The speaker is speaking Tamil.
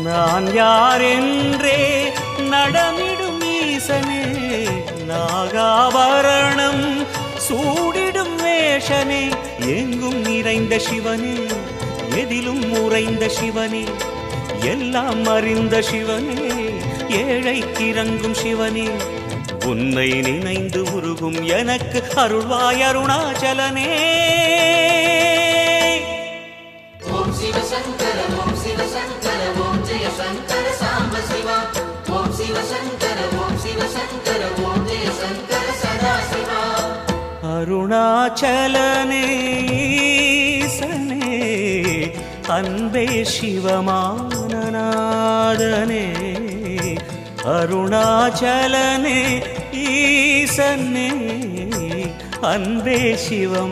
நான் யாரென்றே நடமிடும் ஈசனே, நாகாபரணம் சூடிடும் வேஷனே, எங்கும் நிறைந்த சிவனே, எதிலும் உறைந்த சிவனே, எல்லாம் அறிந்த சிவனே, ஏழைக்கிறங்கும் சிவனே, உன்னை நினைந்து உருகும் எனக்கு அருள்வாய் அருணாச்சலனே. ஓம் சிவ சங்கர ஓம் சிவ சங்கர ஓம் ஜெய சங்கர சாம்ப சிவா. ஓம் சிவ சங்கர ஓம் சிவ சங்கர ஓம் ஜெய சங்கர சதா சிவா. அருணாச்சலனே ஈசனே, அன்பே சிவமானநாதனே, அருணாச்சலனே ஈசனே, அன்பே சிவமானநாதனே.